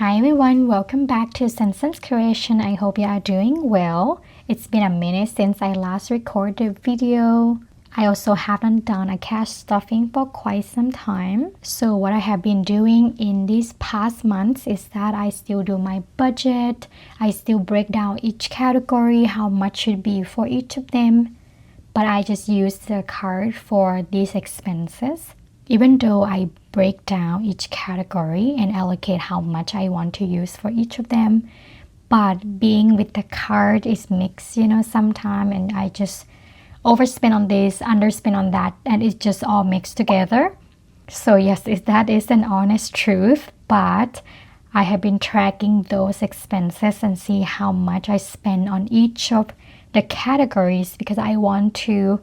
Hi everyone, welcome back to Sensense Creation. I hope you are doing well. It's been a minute since I last recorded a video. I also haven't done a cash stuffing for quite some time. So what I have been doing in these past months is that I still do my budget. I still break down each category, how much should be for each of them. But I just use the card for these expenses. Even though I break down each category and allocate how much I want to use for each of them, but being with the card is mixed, sometimes, and I just overspend on this, underspend on that, and it's just all mixed together. So yes, that is an honest truth, but I have been tracking those expenses and see how much I spend on each of the categories because I want to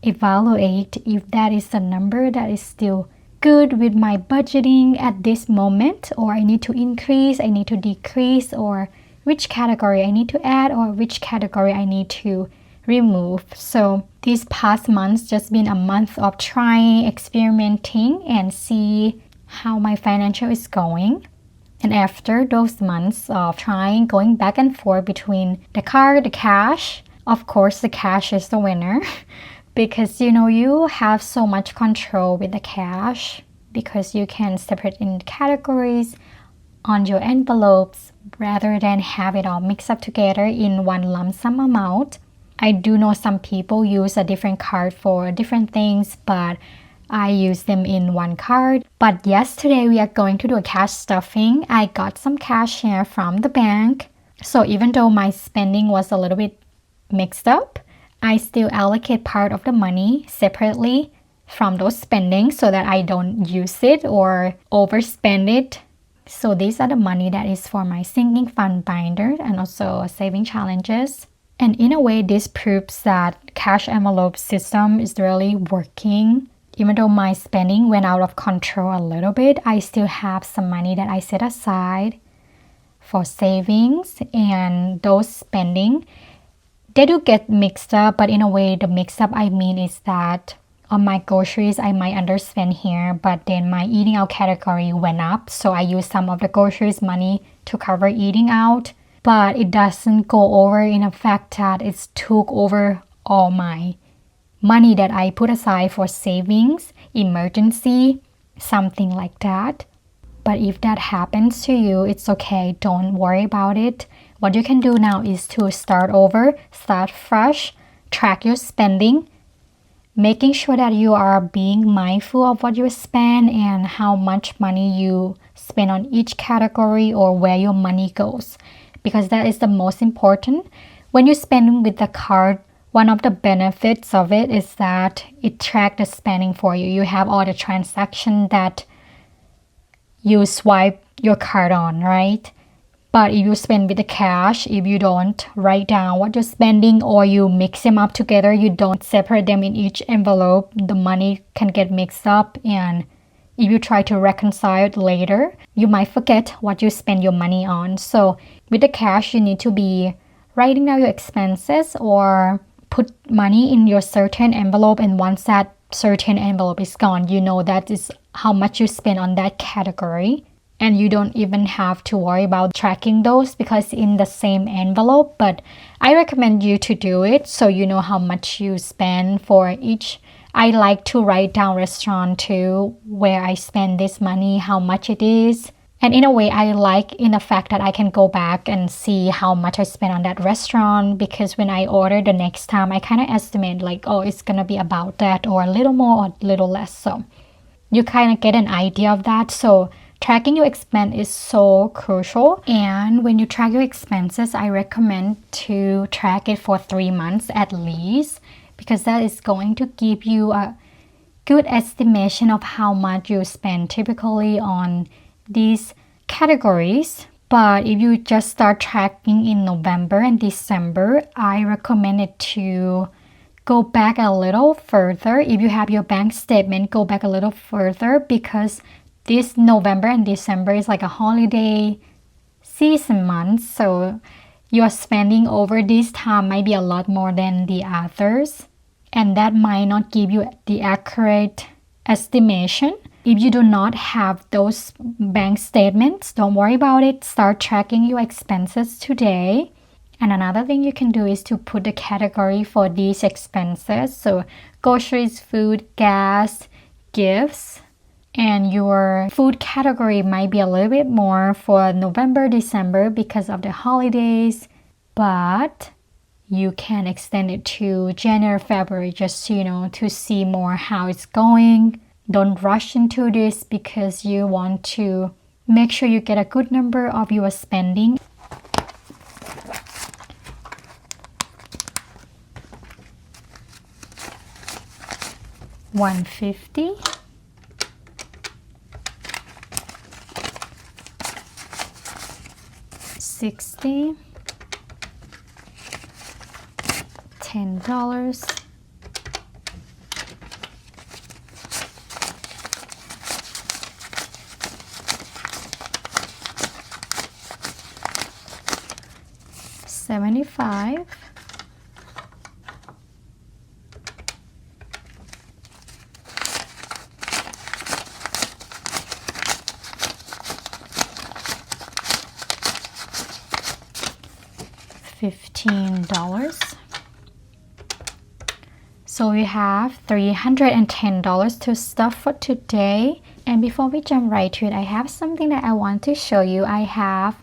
evaluate if that is a number that is still good with my budgeting at this moment, or I need to increase, I need to decrease, or which category I need to add or which category I need to remove. So these past months just been a month of trying, experimenting, and see how my financial is going. And after those months of trying, going back and forth between the card, the cash, of course the cash is the winner. Because you have so much control with the cash because you can separate in categories on your envelopes rather than have it all mixed up together in one lump sum amount. I do know some people use a different card for different things, but I use them in one card. But yes, today we are going to do a cash stuffing. I got some cash here from the bank. So even though my spending was a little bit mixed up, I still allocate part of the money separately from those spendings so that I don't use it or overspend it. So these are the money that is for my sinking fund binder and also saving challenges. And in a way, this proves that cash envelope system is really working. Even though my spending went out of control a little bit, I still have some money that I set aside for savings, and those spending they do get mixed up, but in a way the mix up I mean is that on my groceries I might underspend here, but then my eating out category went up, so I use some of the groceries money to cover eating out, but it doesn't go over in the fact that it's took over all my money that I put aside for savings, emergency, something like that. But if that happens to you, it's okay, don't worry about it. What you can do now is to start over, start fresh, track your spending, making sure that you are being mindful of what you spend and how much money you spend on each category or where your money goes. Because that is the most important. When you spend with the card, one of the benefits of it is that it tracks the spending for you. You have all the transactions that you swipe your card on, right? But if you spend with the cash, if you don't write down what you're spending or you mix them up together, you don't separate them in each envelope, the money can get mixed up, and if you try to reconcile it later, you might forget what you spend your money on. So with the cash, you need to be writing down your expenses or put money in your certain envelope, and once that certain envelope is gone, you know that is how much you spend on that category. And you don't even have to worry about tracking those because in the same envelope. But I recommend you to do it so you know how much you spend for each. I like to write down restaurant too, where I spend this money, how much it is. And in a way, I like in the fact that I can go back and see how much I spent on that restaurant, because when I order the next time, I kind of estimate like, oh, it's going to be about that or a little more or a little less. So you kind of get an idea of that. So tracking your expense is so crucial. And when you track your expenses, I recommend to track it for 3 months at least, because that is going to give you a good estimation of how much you spend typically on these categories. But if you just start tracking in November and December, I recommend it to go back a little further. If you have your bank statement, go back a little further, because this November and December is like a holiday season month, so your spending over this time might be a lot more than the others, and that might not give you the accurate estimation If you do not have those bank statements, don't worry about it. Start tracking your expenses today. And another thing you can do is to put the category for these expenses. So groceries, food, gas, gifts. And your food category might be a little bit more for November, December because of the holidays. But you can extend it to January, February, just, to see more how it's going. Don't rush into this because you want to make sure you get a good number of your spending. $150, $60, $10, $75, $15. So we have $310 to stuff for today. And before we jump right to it, I have something that I want to show you. I have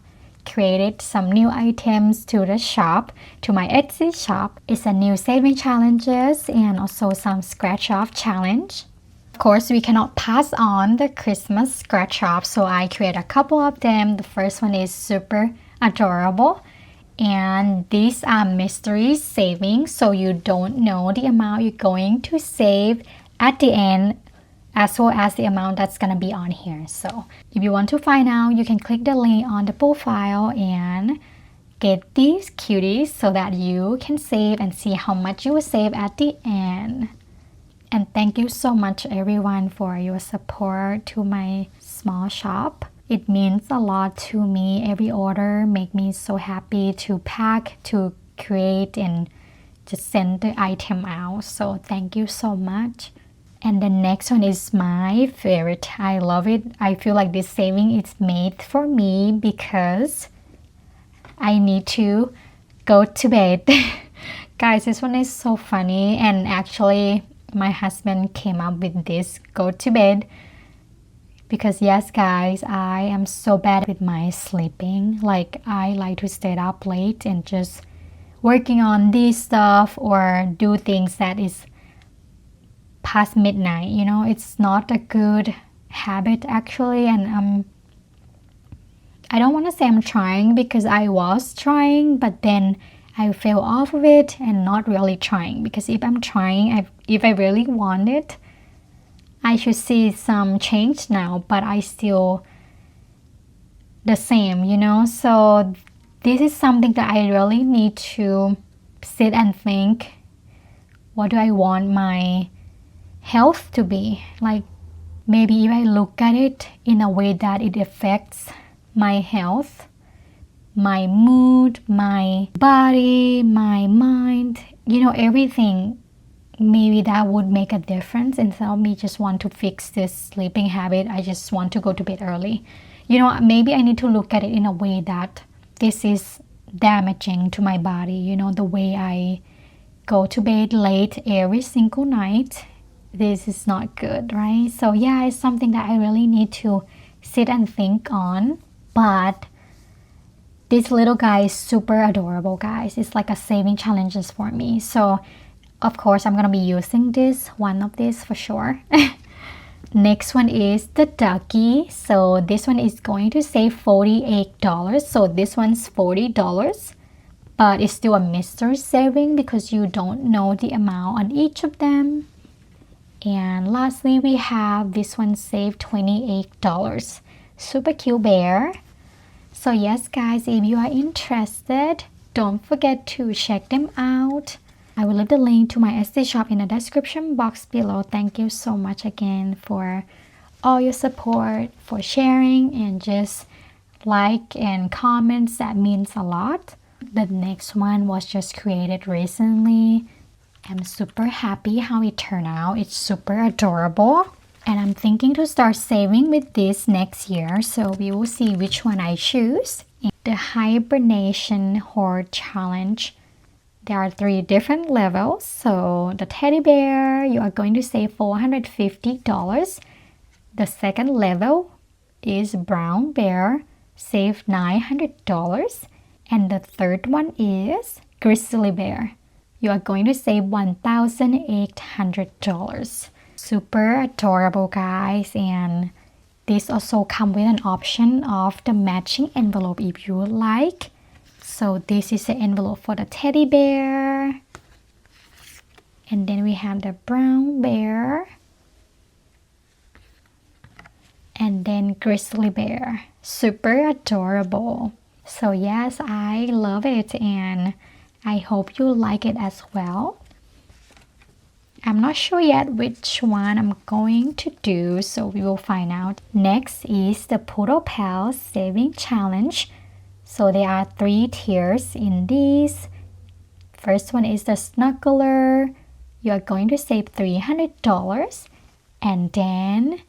created some new items to the shop, to my Etsy shop. It's a new saving challenges and also some scratch off challenge. Of course, we cannot pass on the Christmas scratch off, so I create a couple of them. The first one is super adorable. And these are mystery savings, so you don't know the amount you're going to save at the end, as well as the amount that's going to be on here. So if you want to find out, you can click the link on the profile and get these cuties so that you can save and see how much you will save at the end. And thank you so much everyone for your support to my small shop. It means a lot to me. Every order makes me so happy to pack, to create, and just send the item out. So thank you so much. And the next one is my favorite. I love it. I feel like this saving is made for me because I need to go to bed. Guys, this one is so funny. And actually, my husband came up with this go to bed. Because yes, guys, I am so bad with my sleeping. Like, I like to stay up late and just working on this stuff or do things that is past midnight. It's not a good habit actually. And I don't want to say I'm trying because I was trying, but then I fell off of it and not really trying. Because if I'm trying, if I really want it, I should see some change now, but I still the same, So this is something that I really need to sit and think. What do I want my health to be? Like, maybe if I look at it in a way that it affects my health, my mood, my body, my mind, everything. Maybe that would make a difference. Instead of me just want to fix this sleeping habit, I just want to go to bed early. Maybe I need to look at it in a way that this is damaging to my body. The way I go to bed late every single night, this is not good, right? So yeah, it's something that I really need to sit and think on. But this little guy is super adorable, guys. It's like a saving challenges for me. So of course, I'm gonna be using one of these for sure. Next one is the ducky. So this one is going to save $48. So this one's $40. But it's still a mystery saving because you don't know the amount on each of them. And lastly, we have this one saved $28. Super cute bear. So yes, guys, if you are interested, don't forget to check them out. I will leave the link to my Etsy shop in the description box below. Thank you so much again for all your support, for sharing, and just like and comments. That means a lot. The next one was just created recently. I'm super happy how it turned out. It's super adorable. And I'm thinking to start saving with this next year, so we will see which one I choose. The Hibernation Horde Challenge. There are 3 different levels. So the teddy bear, you are going to save $450. The second level is brown bear, save $900. And the third one is grizzly bear. You are going to save $1,800. Super adorable, guys. And this also comes with an option of the matching envelope if you would like. So this is the envelope for the teddy bear. And then we have the brown bear. And then grizzly bear. Super adorable. So yes, I love it and I hope you like it as well. I'm not sure yet which one I'm going to do, so we will find out. Next is the Poodle Pals Saving Challenge. So there are 3 tiers in this. First one is the Snuggler. You are going to save $300. And then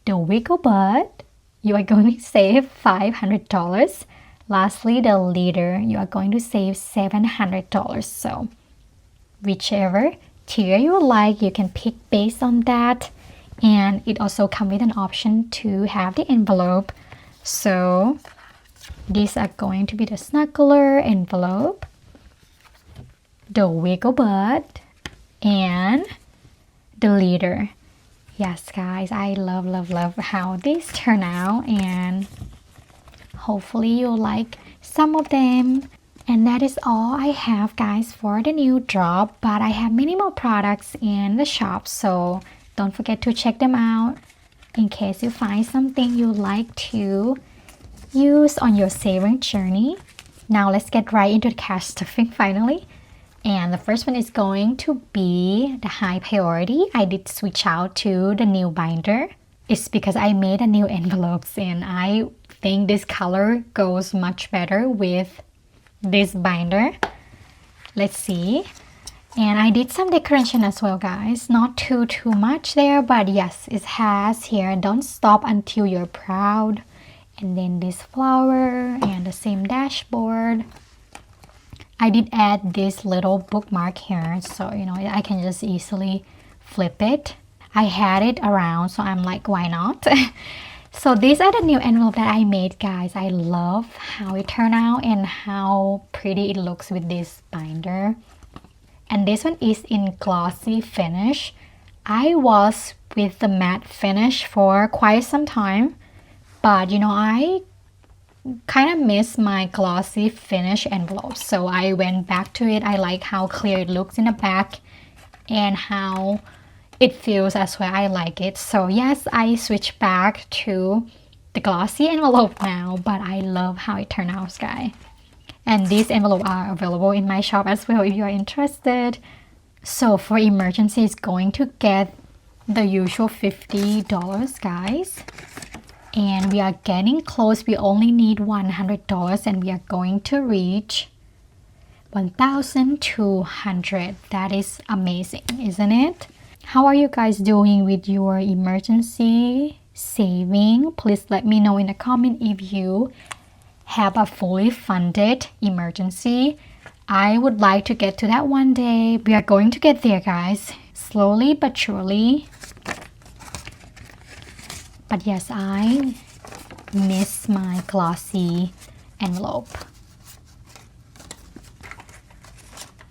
the Wiggle Butt. You are going to save $500. Lastly, the Leader. You are going to save $700. So whichever tier you like, you can pick based on that. And it also comes with an option to have the envelope. So these are going to be the Snuggler envelope, the Wiggle Butt, and the Leader. Yes, guys, I love how these turn out, and hopefully you'll like some of them. And that is all I have, guys, for the new drop, but I have many more products in the shop, so don't forget to check them out in case you find something you like to use on your saving journey. Now let's get right into the cash stuffing finally. And the first one is going to be the high priority. I did switch out to the new binder. It's because I made a new envelopes and I think this color goes much better with this binder. Let's see. And I did some decoration as well, guys. Not too much there, but yes, it has here, don't stop until you're proud. And then this flower and the same dashboard. I did add this little bookmark here, so you know I can just easily flip it. I had it around, so I'm like, why not? So these are the new envelope that I made, guys. I love how it turned out and how pretty it looks with this binder. And this one is in glossy finish. I was with the matte finish for quite some time, but you know, I kind of miss my glossy finish envelope, so I went back to it. I like how clear it looks in the back and how it feels as well. I like it. So yes, I switched back to the glossy envelope now, but I love how it turned out, guys. And these envelopes are available in my shop as well if you are interested. So for emergency, it's going to get the usual $50, guys. And we are getting close. We only need $100 and we are going to reach 1,200. That is amazing, isn't it? How are you guys doing with your emergency saving? Please let me know in the comment if you have a fully funded emergency. I would like to get to that one day. We are going to get there, guys, slowly but surely. But yes, I miss my glossy envelope.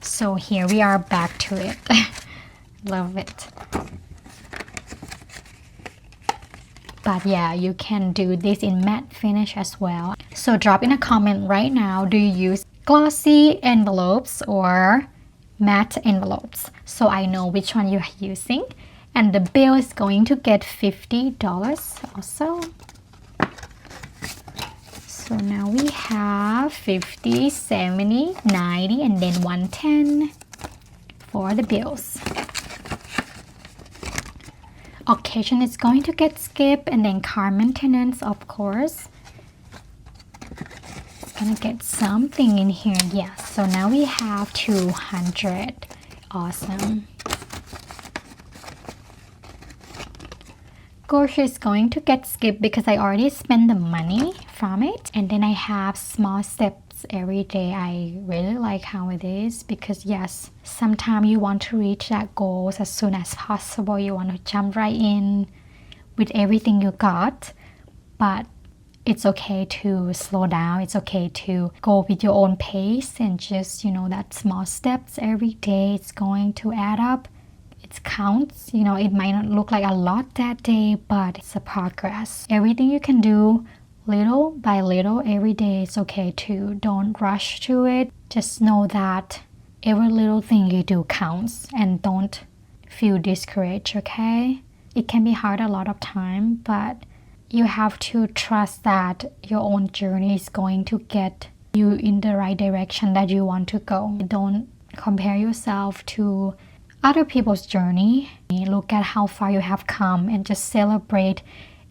So here we are back to it. Love it. But yeah, you can do this in matte finish as well. So drop in a comment right now, do you use glossy envelopes or matte envelopes? So I know which one you're using. And the bill is going to get $50 also. So now we have 50, 70, 90, and then 110 for the bills. Occasion is going to get skipped, and then car maintenance, of course. It's gonna get something in here. Yes, so now we have 200. Awesome. grocery is going to get skipped because I already spent the money from it. And then I have small steps every day. I really like how it is because yes, sometimes you want to reach that goals as soon as possible. You want to jump right in with everything you got, but it's okay to slow down. It's okay to go with your own pace and just, that small steps every day, it's going to add up. It counts. It might not look like a lot that day, but it's a progress. Everything you can do little by little every day, it's okay too. Don't rush to it. Just know that every little thing you do counts and don't feel discouraged, okay? It can be hard a lot of time, but you have to trust that your own journey is going to get you in the right direction that you want to go. Don't compare yourself to other people's journey. Look at how far you have come and just celebrate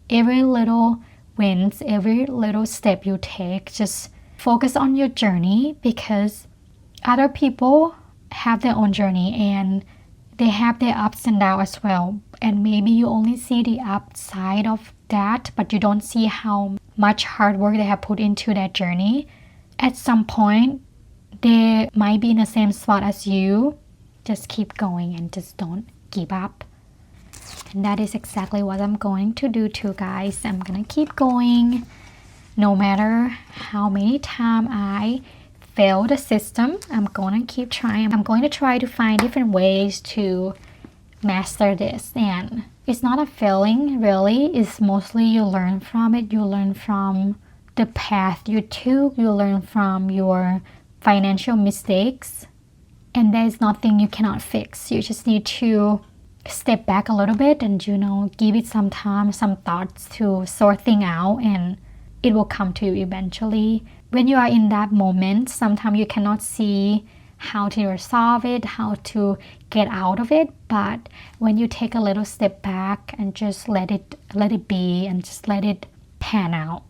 every little wins, every little step you take. Just focus on your journey because other people have their own journey and they have their ups and downs as well. And maybe you only see the upside of that, but you don't see how much hard work they have put into that journey. At some point, they might be in the same spot as you. Just keep going and just don't give up. And that is exactly what I'm going to do too, guys. I'm gonna keep going no matter how many times I fail the system. I'm gonna keep trying. I'm going to try to find different ways to master this. And it's not a failing really, it's mostly you learn from it. You learn from the path you took. You learn from your financial mistakes, and there's nothing you cannot fix. You just need to step back a little bit and give it some time, some thoughts to sort things out, and it will come to you eventually. When you are in that moment, sometimes you cannot see how to resolve it, how to get out of it, but when you take a little step back and just let it be and just let it pan out,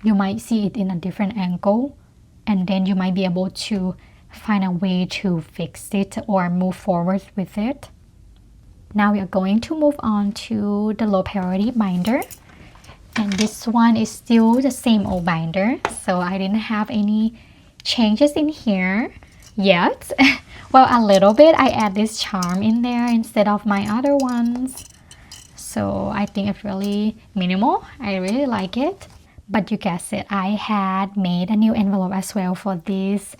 you might see it in a different angle, and then you might be able to find a way to fix it or move forward with it. Now we are going to move on to the low priority binder, and this one is still the same old binder, so I didn't have any changes in here yet. Well, a little bit. I add this charm in there instead of my other ones, so I think it's really minimal. I really like it. But you guessed it, I had made a new envelope as well for this.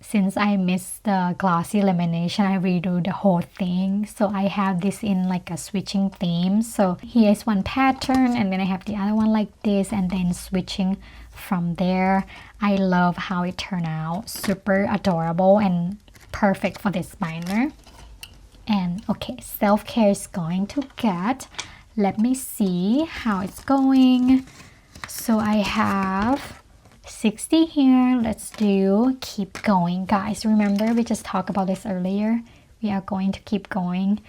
Since I missed the glossy lamination, I redo the whole thing. So I have this in like a switching theme. So here's one pattern, and then I have the other one like this, and then switching from there. I love how it turned out. Super adorable and perfect for this binder. And okay, self-care is going to get, let me see how it's going. So I have 60 here. Let's do keep going, guys. Remember, we just talked about this earlier. We are going to keep going.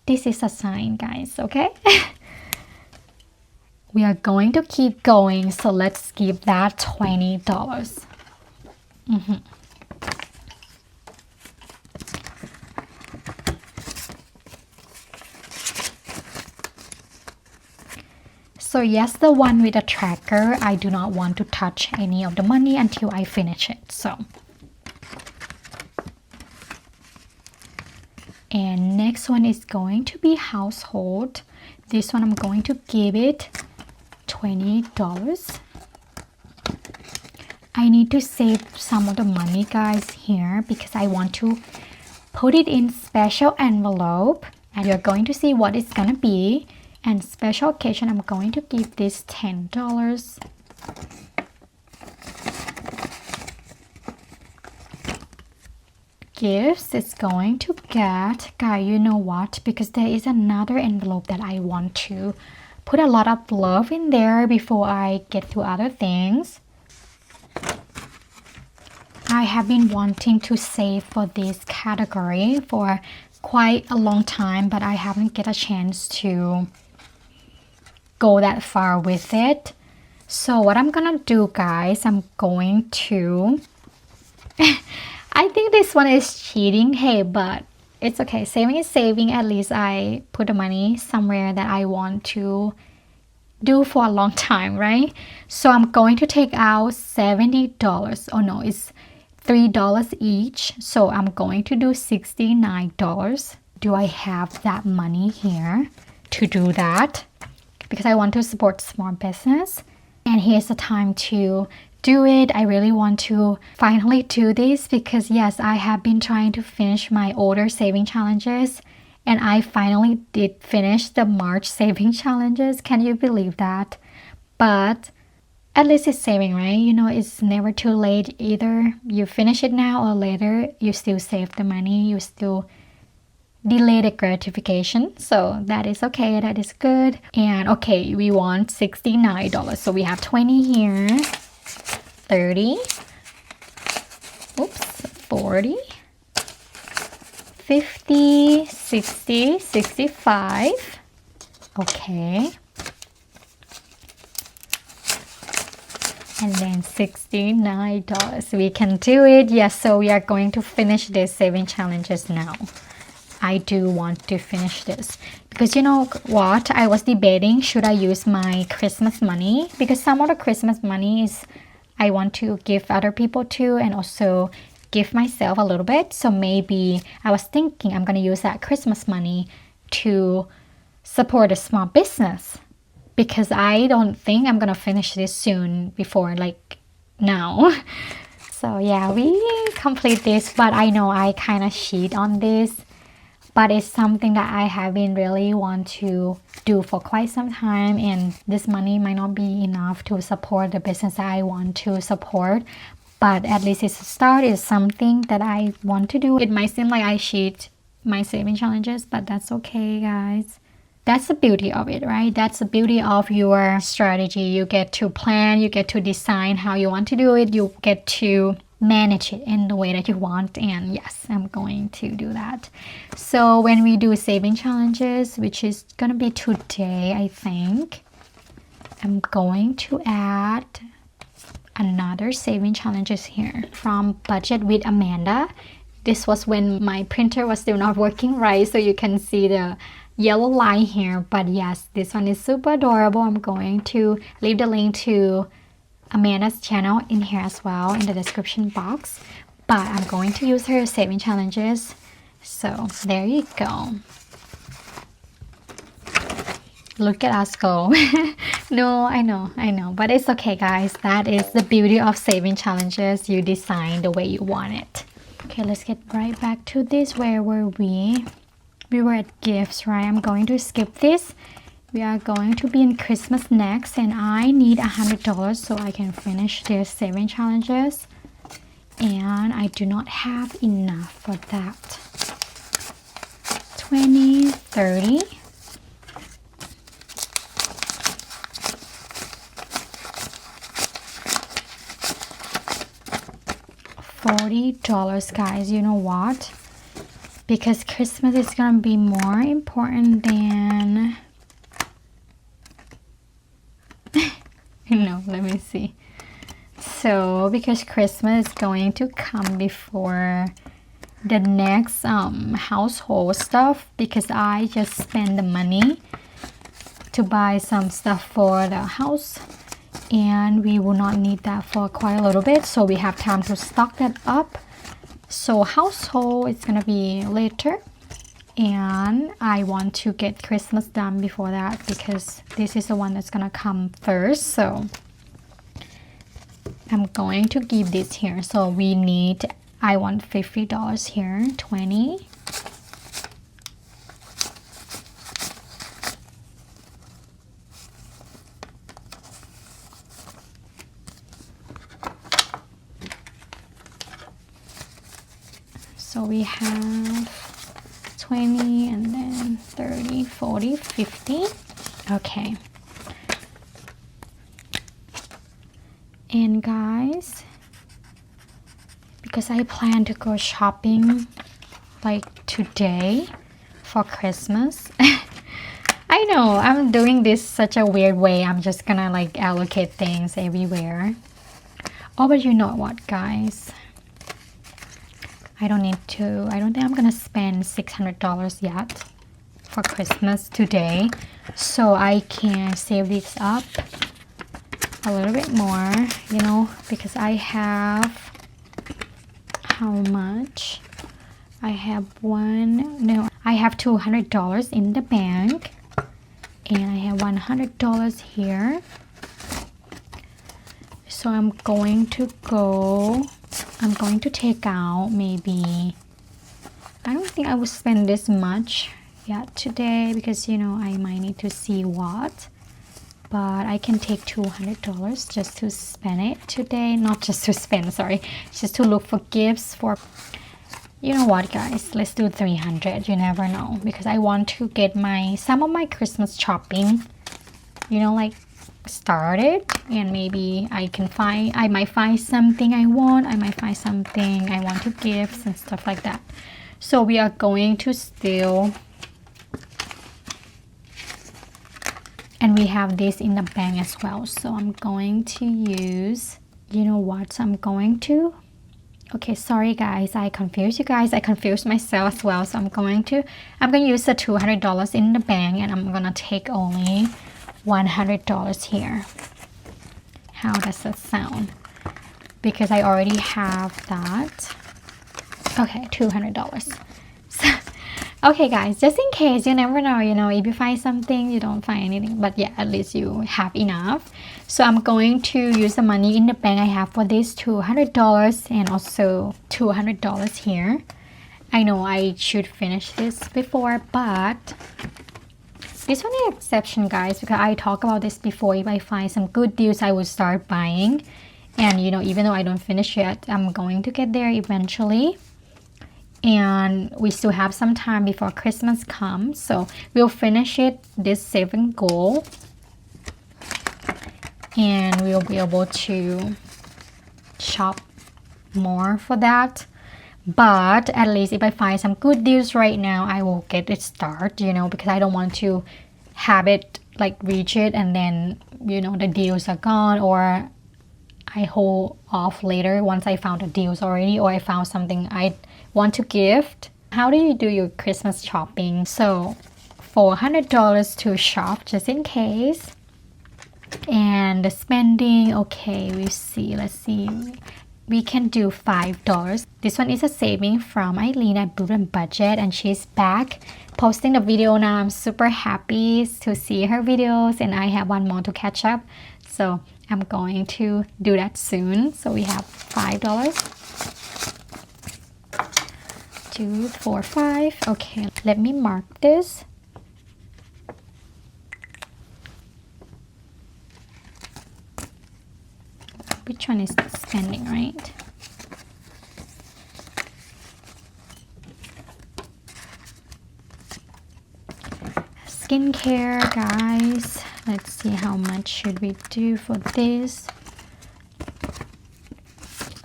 This is a sign, guys, okay? We are going to keep going, so let's give that $20. So yes, the one with the tracker, I do not want to touch any of the money until I finish it. So, and next one is going to be household. This one I'm going to give it $20. I need to save some of the money, guys, here because I want to put it in special envelope, and you're going to see what it's gonna be. And special occasion, I'm going to give this $10. Gifts is going to get, guys, you know what? Because there is another envelope that I want to put a lot of love in there before I get to other things. I have been wanting to save for this category for quite a long time, but I haven't get a chance to go that far with it. So what I'm gonna do, guys, I'm going to I think this one is cheating, hey, but it's okay. Saving is saving. At least I put the money somewhere that I want to do for a long time, right? So I'm going to take out $70. Oh no, it's $3 each. So I'm going to do $69. Do I have that money here to do that? Because I want to support small business. And here's the time to do it. I really want to finally do this because yes, I have been trying to finish my older saving challenges. And I finally did finish the March saving challenges. Can you believe that? But at least it's saving, right? You know, it's never too late. Either you finish it now or later, you still save the money. You still delay the gratification. So that is okay. That is good. And okay, we want $69. So we have 20 here. 30. Oops. 40. 50, 60, 65. Okay. And then $69. We can do it. Yes, so we are going to finish this saving challenges now. I do want to finish this because you know what? I was debating, should I use my Christmas money? Because some of the Christmas money is I want to give other people too, and also give myself a little bit. So maybe I was thinking I'm going to use that Christmas money to support a small business because I don't think I'm going to finish this soon before like now. So yeah, we complete this, but I know I kind of cheat on this, but it's something that I have been really want to do for quite some time, and this money might not be enough to support the business that I want to support. But at least it's a start. It's something that I want to do. It might seem like I cheat my saving challenges, but that's okay, guys. That's the beauty of it, right? That's the beauty of your strategy. You get to plan, you get to design how you want to do it, you get to manage it in the way that you want. And yes, I'm going to do that. So when we do saving challenges, which is gonna be today, I think, I'm going to add another saving challenges here from Budget with Amanda. This was when my printer was still not working right, so you can see the yellow line here. But yes, this one is super adorable. I'm going to leave the link to Amanda's channel in here as well in the description box, but I'm going to use her saving challenges. So there you go. Look at us go. No, I know, but it's okay, guys. That is the beauty of saving challenges. You design the way you want it. Okay, let's get right back to this. Where were we? We were at gifts, right? I'm going to skip this. We are going to be in Christmas next, and I need $100 so I can finish this saving challenges, and I do not have enough for that. 20, 30. $40, guys. You know what? Because Christmas is gonna be more important than no, let me see. So because Christmas is going to come before the next household stuff, because I just spend the money to buy some stuff for the house, and we will not need that for quite a little bit, so we have time to stock that up. So household is gonna be later, and I want to get Christmas done before that because this is the one that's gonna come first. So I'm going to give this here. So we need, I want $50 here. 20, so we have 20 and then 30, 40, 50. Okay. And guys, because I plan to go shopping like today for Christmas. I know I'm doing this such a weird way. I'm just gonna like allocate things everywhere. Oh, but you know what, guys? I don't think I'm gonna spend $600 yet for Christmas today, so I can save this up a little bit more, you know, because I have, how much? I have I have $200 in the bank, and I have $100 here. So I'm going to take out maybe, I don't think I will spend this much yet today, because you know I might need to see what, but I can take $200 just to spend it today. Not just to spend, sorry, just to look for gifts for, you know what guys, let's do 300. You never know, because I want to get some of my Christmas shopping, you know, like started, and maybe I might find something I want, I might find something I want to gift and stuff like that. So we are going to steal, and we have this in the bank as well. So I'm going to use, you know what, so I'm going to, okay, sorry guys, I confused you guys, I confused myself as well. So I'm going to use the $200 in the bank, and I'm gonna take only $100 here. How does that sound? Because I already have that. Okay, $200. So, okay guys, just in case, you never know, you know, if you find something, you don't find anything, but yeah, at least you have enough. So I'm going to use the money in the bank I have for this $200, and also $200 here. I know I should finish this before, but this one is an exception guys, because I talked about this before. If I find some good deals, I will start buying, and you know, even though I don't finish yet, I'm going to get there eventually, and we still have some time before Christmas comes, so we'll finish this saving goal, and we'll be able to shop more for that. But at least if I find some good deals right now, I will get it started, you know, because I don't want to have it like reach it and then, you know, the deals are gone, or I hold off later once I found the deals already, or I found something I want to gift. How do you do your Christmas shopping? So $400 to shop just in case, and the spending, okay, let's see, we can do $5. This one is a saving from Eileen at Boot and Budget, and she's back posting the video now. I'm super happy to see her videos, and I have one more to catch up, so I'm going to do that soon. So we have $5. 2, 4, 5. Okay, let me mark this. Which one is spending, right? Skincare, guys. Let's see how much should we do for this.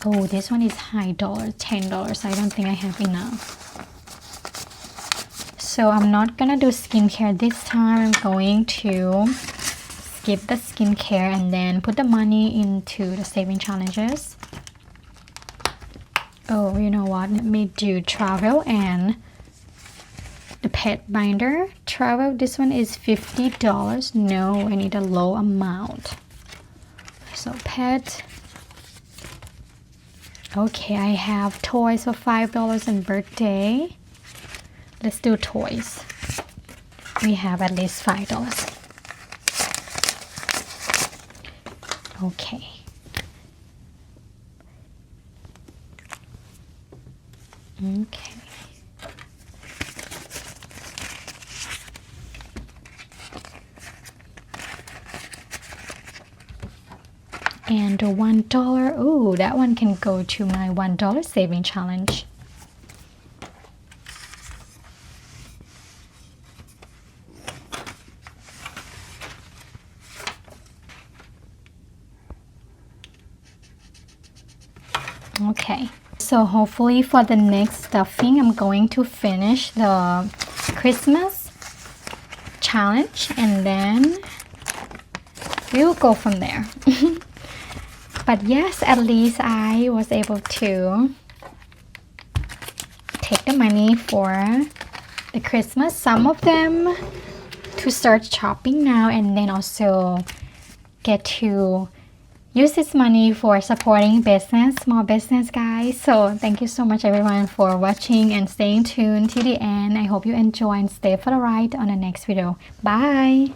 Oh, this one is high dollar, $10. I don't think I have enough. So I'm not gonna do skincare this time. I'm going to skip the skincare and then put the money into the saving challenges. Oh, you know what? Let me do travel and the pet binder. Travel, this one is $50. No, I need a low amount. So pet. Okay, I have toys for $5 and birthday. Let's do toys. We have at least $5. Okay. Okay. And the $1. Oh, that one can go to my $1 saving challenge. Okay, so hopefully for the next stuffing, I'm going to finish the Christmas challenge, and then we'll go from there. But yes, at least I was able to take the money for the Christmas, some of them to start shopping now, and then also get to use this money for supporting business, small business, guys. So thank you so much everyone for watching and staying tuned till the end. I hope you enjoy and stay for the ride on the next video. Bye.